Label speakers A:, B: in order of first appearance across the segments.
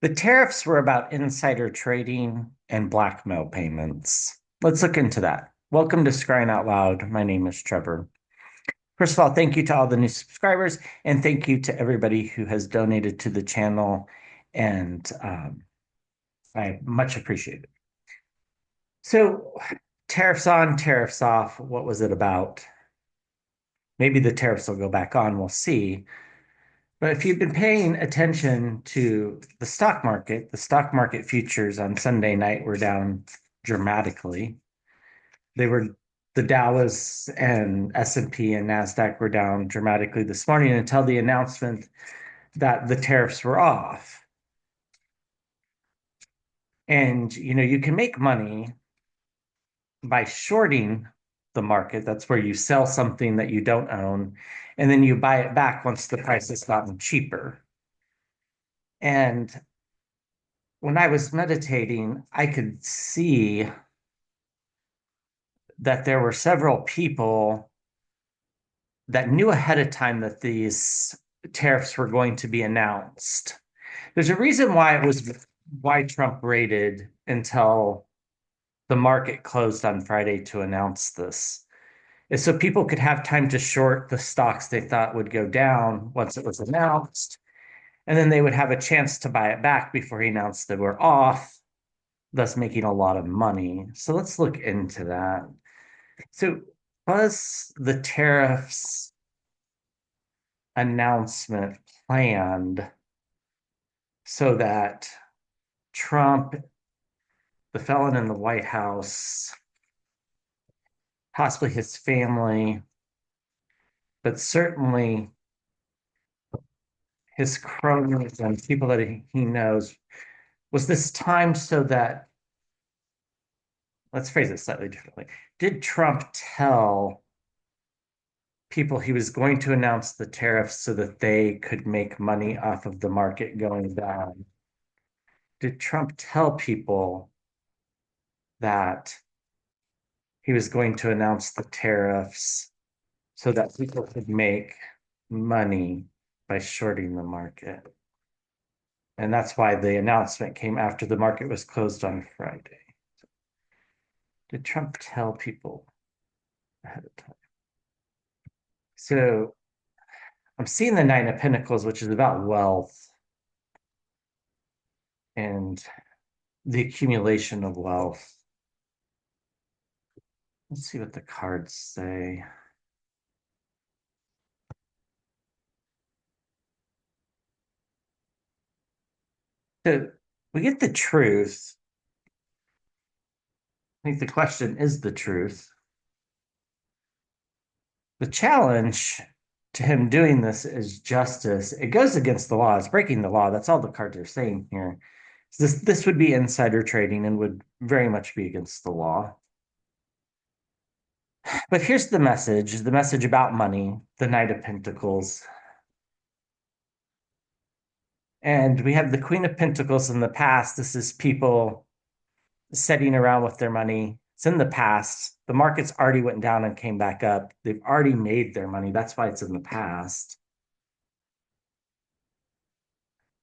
A: The tariffs were about insider trading and blackmail payments. Let's look into that. Welcome to Scrying Out Loud. My name is Trevor. First of all, thank you to all the new subscribers, and thank you to everybody who has donated to the channel, and I much appreciate it. So, tariffs on, tariffs off. What was it about? Maybe the tariffs will go back on. We'll see. But if you've been paying attention to the stock market futures on Sunday night were down dramatically. They were the Dow was and S&P and Nasdaq were down dramatically this morning until the announcement that the tariffs were off. And you can make money by shorting the market. That's where you sell something that you don't own, and then you buy it back once the price has gotten cheaper. And when I was meditating, I could see that there were several people that knew ahead of time that these tariffs were going to be announced. There's a reason why Trump waited until the market closed on Friday to announce this. Is so people could have time to short the stocks they thought would go down once it was announced, and then they would have a chance to buy it back before he announced they were off, thus making a lot of money. So let's look into that. So was the tariffs announcement planned so that Trump, the felon in the White House, possibly his family, but certainly his cronies and people that he knows, was this timed so that, let's phrase it slightly differently. Did Trump tell people he was going to announce the tariffs so that they could make money off of the market going down? Did Trump tell people that he was going to announce the tariffs so that people could make money by shorting the market? And that's why the announcement came after the market was closed on Friday. Did Trump tell people ahead of time? So I'm seeing the Nine of Pentacles, which is about wealth and the accumulation of wealth. Let's see what the cards say. So we get the truth. I think the question is the truth. The challenge to him doing this is justice. It goes against the law. It's breaking the law. That's all the cards are saying here. This would be insider trading and would very much be against the law. But here's the message about money, the Knight of Pentacles. And we have the Queen of Pentacles in the past. This is people sitting around with their money. It's in the past. The markets already went down and came back up. They've already made their money. That's why it's in the past.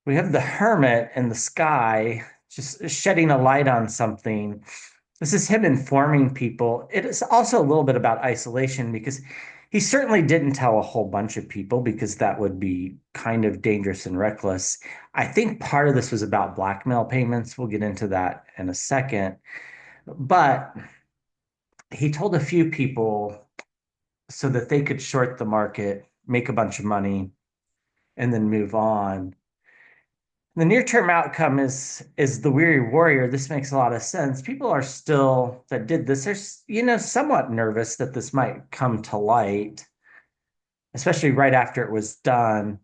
A: We have the Hermit in the sky, just shedding a light on something. This is him informing people. It is also a little bit about isolation because he certainly didn't tell a whole bunch of people because that would be kind of dangerous and reckless. I think part of this was about blackmail payments. We'll get into that in a second. But he told a few people so that they could short the market, make a bunch of money, and then move on. The near-term outcome is the weary warrior. This makes a lot of sense. People are still that did this. They're somewhat nervous that this might come to light, especially right after it was done.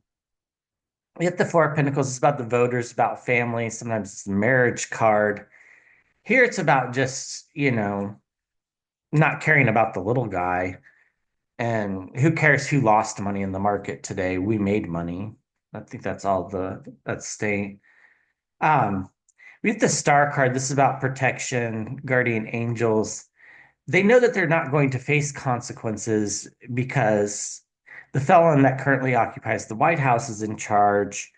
A: We get the Four of Pentacles. It's about the voters, about family. Sometimes it's the marriage card. Here it's about just, not caring about the little guy. And who cares who lost money in the market today? We made money. I think that's all that's staying. Um, we have the Star card. This is about protection, guardian angels. They know that they're not going to face consequences because the felon that currently occupies the White House is in charge,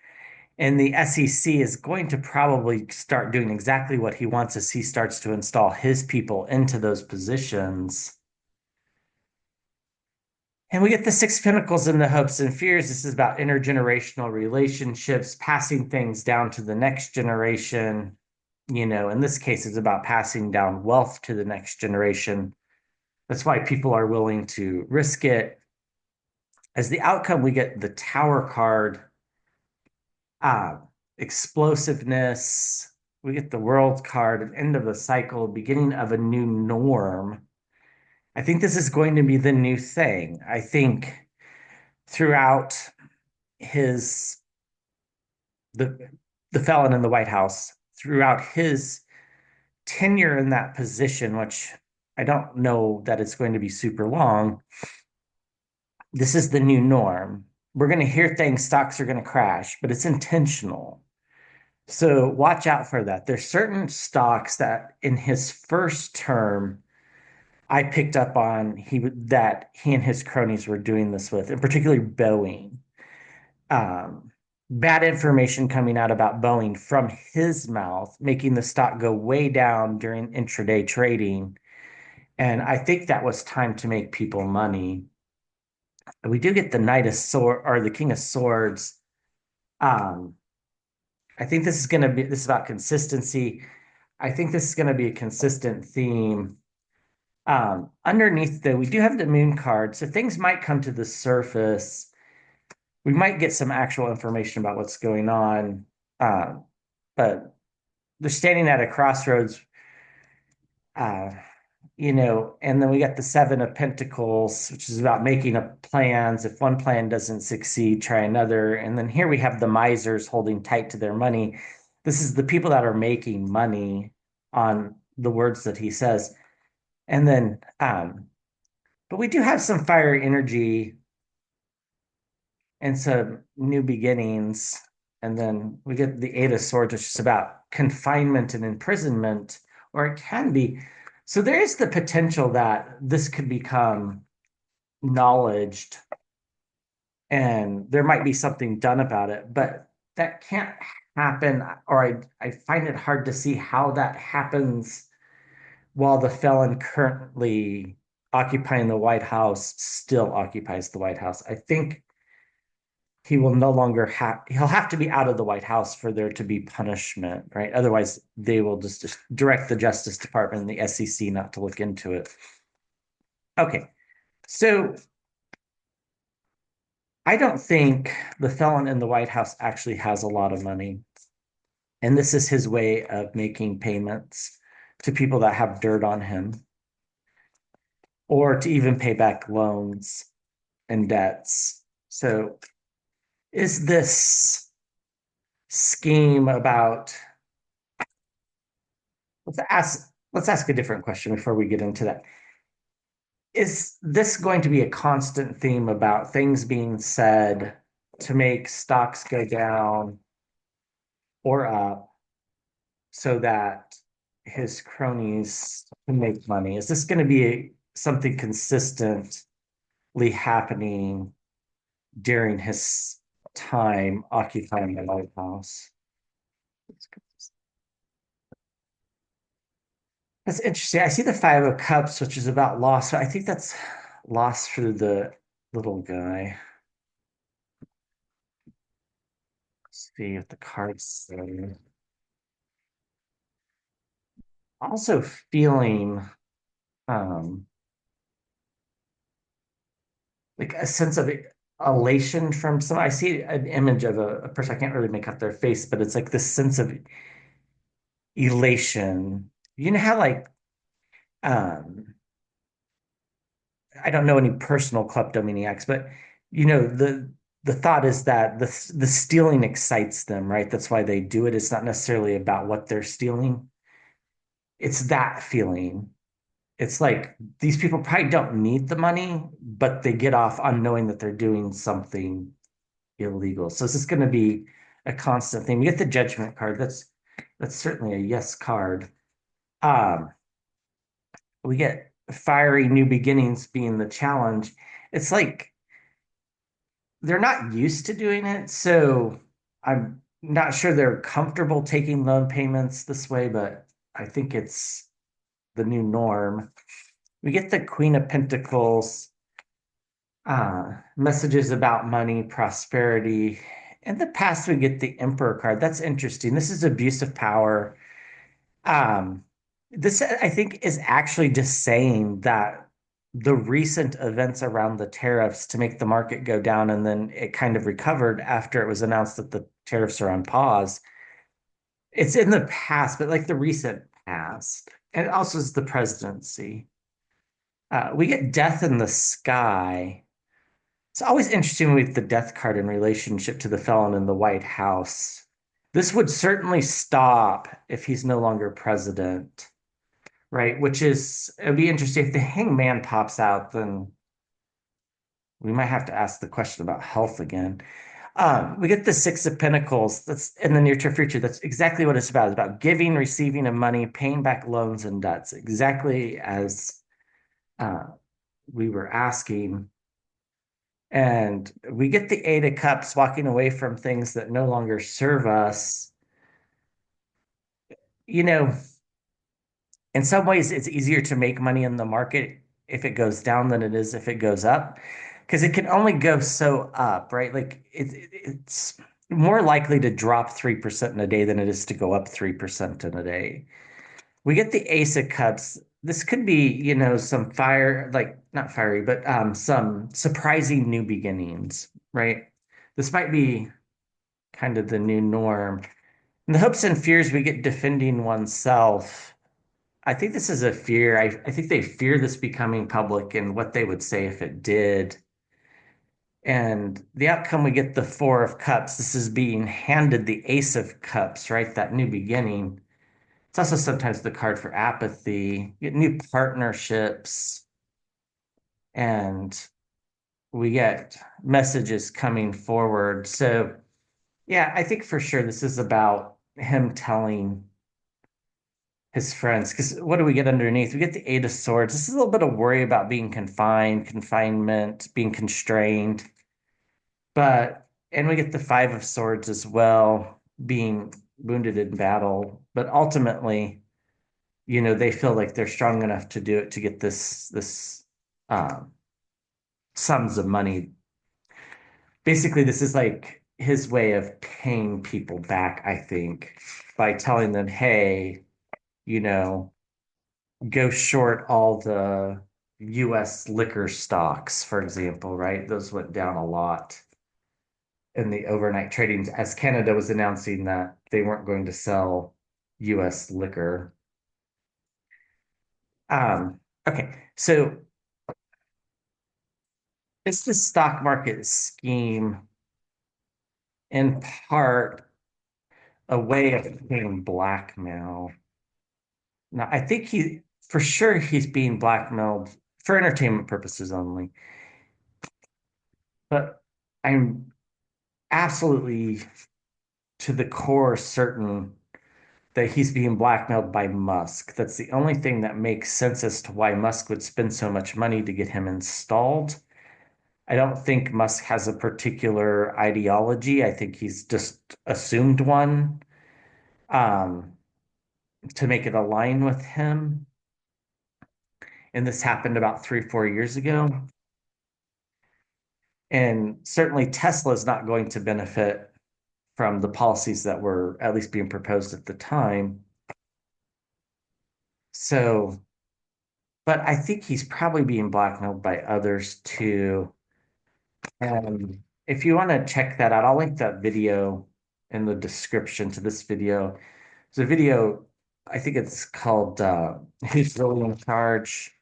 A: And the SEC is going to probably start doing exactly what he wants as he starts to install his people into those positions. And we get the Six of Pentacles in the hopes and fears. This is about intergenerational relationships, passing things down to the next generation. In this case, it's about passing down wealth to the next generation. That's why people are willing to risk it. As the outcome, we get the Tower card, uh, explosiveness. We get the World card, an end of the cycle, beginning of a new norm. I think this is going to be the new thing. I think throughout his the the felon in the White House, throughout his tenure in that position, which I don't know that it's going to be super long, this is the new norm. We're going to hear things, stocks are going to crash, but it's intentional. So watch out for that. There's certain stocks that in his first term, I picked up on that he and his cronies were doing this with, and particularly Boeing. Um, Bad information coming out about Boeing from his mouth, making the stock go way down during intraday trading. And I think that was time to make people money. We do get the Knight of Sword or the King of Swords. Um, I think this is about consistency. I think this is going to be a consistent theme. Underneath, though, we do have the Moon card, so things might come to the surface. We might get some actual information about what's going on, um, but they're standing at a crossroads. Uh, and then we got the Seven of Pentacles, which is about making up plans. If one plan doesn't succeed, try another. And then here we have the misers holding tight to their money. This is the people that are making money on the words that he says. And then, but we do have some fire energy and some new beginnings. And then we get the Eight of Swords, which is about confinement and imprisonment, or it can be. So there is the potential that this could become knowledged and there might be something done about it, but that can't happen, or I find it hard to see how that happens while the felon currently occupying the White House still occupies the White House. I think he'll have to be out of the White House for there to be punishment, right? Otherwise, they will just direct the Justice Department and the SEC not to look into it. Okay, so I don't think the felon in the White House actually has a lot of money. And this is his way of making payments to people that have dirt on him or to even pay back loans and debts. So is this scheme about let's ask a different question before we get into that. Is this going to be a constant theme about things being said to make stocks go down or up so that his cronies can make money? Is this going to be something consistently happening during his time occupying the White House? That's interesting. I see the Five of Cups, which is about loss. So I think that's loss for the little guy. Let's see if the cards say. Also feeling um like a sense of elation from some. I see an image of a person. I can't really make out their face, but it's like this sense of elation. You know how like um I don't know any personal kleptomaniacs, but the thought is that the stealing excites them, right? That's why they do it. It's not necessarily about what they're stealing. It's that feeling. It's like these people probably don't need the money, but they get off on knowing that they're doing something illegal. So this is going to be a constant thing. We get the judgment card. That's certainly a yes card. Um, we get fiery new beginnings being the challenge. It's like they're not used to doing it. So I'm Not sure they're comfortable taking loan payments this way, but I think it's the new norm. We get the Queen of Pentacles, messages about money, prosperity. In the past, we get the Emperor card. That's interesting. This is abuse of power. Um, this, I think, is actually just saying that the recent events around the tariffs to make the market go down, and then it kind of recovered after it was announced that the tariffs are on pause. It's in the past, but like the recent past. And it also is the presidency. We get death in the sky. It's always interesting with the death card in relationship to the felon in the White House. This would certainly stop if he's no longer president, right? Which is, it'd be interesting if the hangman pops out, then we might have to ask the question about health again. We get the Six of Pentacles. That's in the near term future. That's exactly what it's about. It's about giving, receiving of money, paying back loans and debts, exactly as uh, we were asking. And we get the Eight of Cups, walking away from things that no longer serve us. You know, in some ways, it's easier to make money in the market if it goes down than it is if it goes up, because it can only go so up, right? Like it's more likely to drop 3% in a day than it is to go up 3% in a day. We get the Ace of Cups. This could be, some fire, like not fiery, but some surprising new beginnings, right? This might be kind of the new norm. In the hopes and fears, we get defending oneself. I think this is a fear. I think they fear this becoming public and what they would say if it did. And the outcome, we get the Four of Cups. This is being handed the Ace of Cups, right? That new beginning. It's also sometimes the card for apathy. You get new partnerships, and we get messages coming forward. So, yeah, I think for sure this is about him telling his friends. Because what do we get underneath? We get the Eight of Swords. This is a little bit of worry about being confined, confinement, being constrained. And we get the Five of Swords as well, being wounded in battle. But ultimately, they feel like they're strong enough to do it to get this um, sums of money. Basically, this is like his way of paying people back, I think, by telling them, hey, you know, go short all the US liquor stocks, for example, right? Those went down a lot in the overnight trading as Canada was announcing that they weren't going to sell US liquor. Okay, so it's the stock market scheme in part a way of paying blackmail. Now, I think for sure, he's being blackmailed for entertainment purposes only. But I'm absolutely to the core certain that he's being blackmailed by Musk. That's the only thing that makes sense as to why Musk would spend so much money to get him installed. I don't think Musk has a particular ideology. I think he's just assumed one um, to make it align with him. And this happened about 3, 4 years ago. And certainly Tesla is not going to benefit from the policies that were at least being proposed at the time. So, but I think he's probably being blackmailed by others too. And if you want to check that out, I'll link that video in the description to this video. It's a video, I think it's called Who's Really in Charge?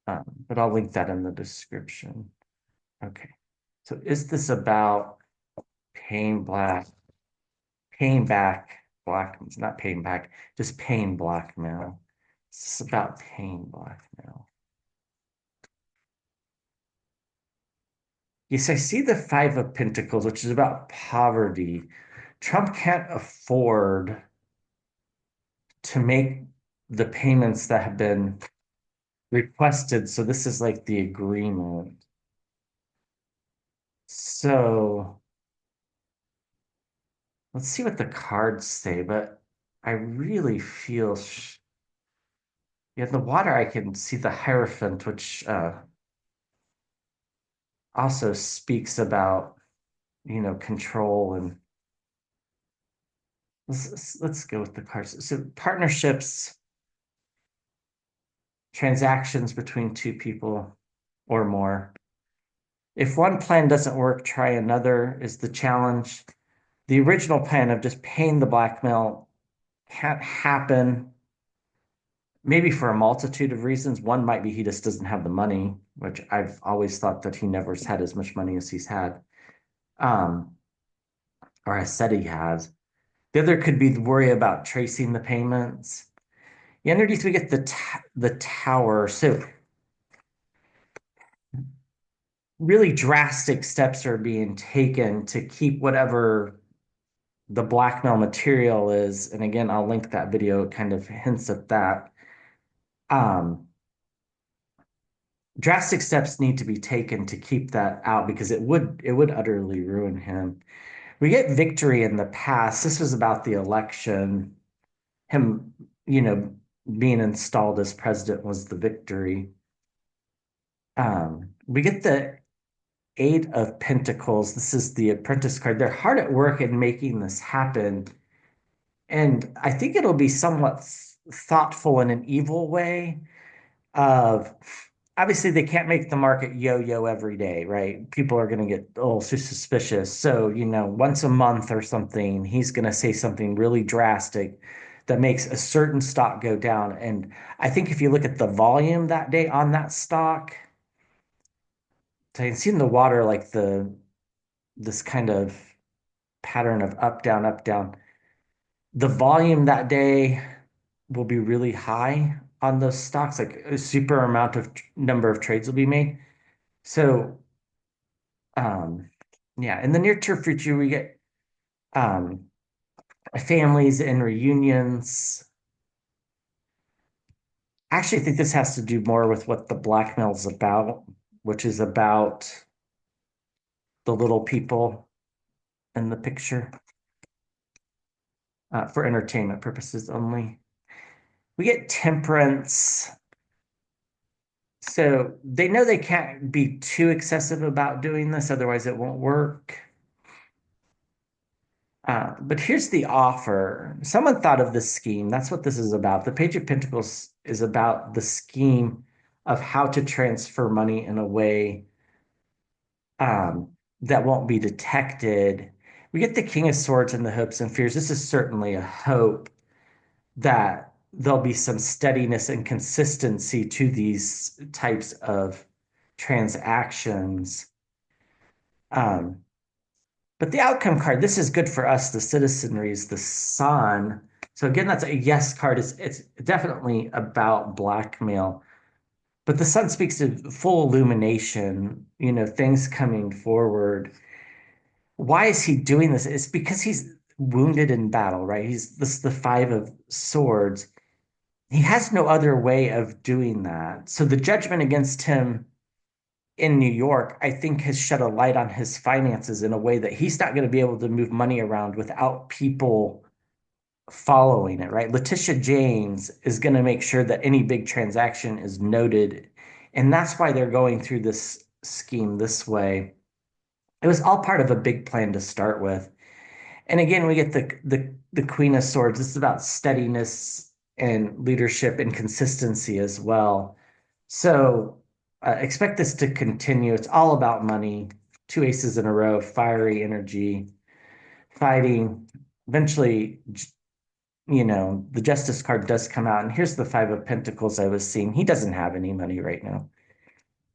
A: But I'll link that in the description. Okay. So is this about paying paying back not paying back, just paying blackmail? It's about paying blackmail. Yes, I see the Five of Pentacles, which is about poverty. Trump can't afford to make the payments that have been requested. So this is like the agreement. So let's see what the cards say, but I really feel yeah, in the water I can see the Hierophant, which also speaks about, control and let's go with the cards. So partnerships, transactions between two people or more. If one plan doesn't work, try another is the challenge. The original plan of just paying the blackmail can't happen, maybe for a multitude of reasons. One might be he just doesn't have the money, which I've always thought that he never's had as much money as he's had, um, or has said he has. The other could be the worry about tracing the payments. Yeah, underneath we get the tower. So really drastic steps are being taken to keep whatever the blackmail material is. And again, I'll link that video. It kind of hints at that. Um, Drastic steps need to be taken to keep that out because it would utterly ruin him. We get victory in the past. This was about the election. Him, you know, being installed as president was the victory. We get the Eight of Pentacles. This is the Apprentice card. They're hard at work in making this happen. And I think it'll be somewhat thoughtful in an evil way of obviously they can't make the market yo-yo every day, right? People are going to get so suspicious. So, once a month or something, he's going to say something really drastic that makes a certain stock go down. And I think if you look at the volume that day on that stock, so you can see in the water like the this kind of pattern of up, down, up, down. The volume that day will be really high on those stocks, like a super amount of number of trades will be made. So, um, yeah, in the near term future, we get um, families and reunions. Actually, I think this has to do more with what the blackmail is about, which is about the little people in the picture for entertainment purposes only. We get temperance. So they know they can't be too excessive about doing this, otherwise it won't work. But here's the offer. Someone thought of this scheme. That's what this is about. The Page of Pentacles is about the scheme of how to transfer money in a way that won't be detected. We get the King of Swords and the hopes and fears. This is certainly a hope that there'll be some steadiness and consistency to these types of transactions. Um, but the outcome card, this is good for us, the citizenry, is the sun. So again, that's a yes card. It's definitely about blackmail. But the sun speaks to full illumination, things coming forward. Why is he doing this? It's because he's wounded in battle, right? This is the Five of Swords. He has no other way of doing that. So the judgment against him in New York, I think, has shed a light on his finances in a way that he's not going to be able to move money around without people following it, right? Letitia James is going to make sure that any big transaction is noted. And that's why they're going through this scheme this way. It was all part of a big plan to start with. And again, we get the Queen of Swords. This is about steadiness and leadership and consistency as well. So expect this to continue. It's all about money. Two aces in a row, fiery energy, fighting. Eventually, the Justice card does come out. And here's the Five of Pentacles I was seeing. He doesn't have any money right now.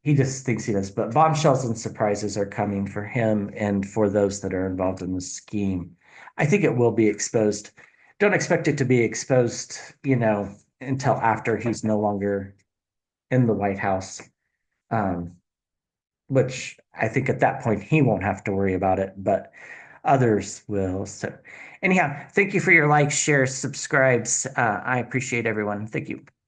A: He just thinks he does. But bombshells and surprises are coming for him and for those that are involved in the scheme. I think it will be exposed. Don't expect it to be exposed, until after he's no longer in the White House. Um, which I think at that point he won't have to worry about it, but others will. So, anyhow, thank you for your likes, shares, subscribes. I appreciate everyone. Thank you.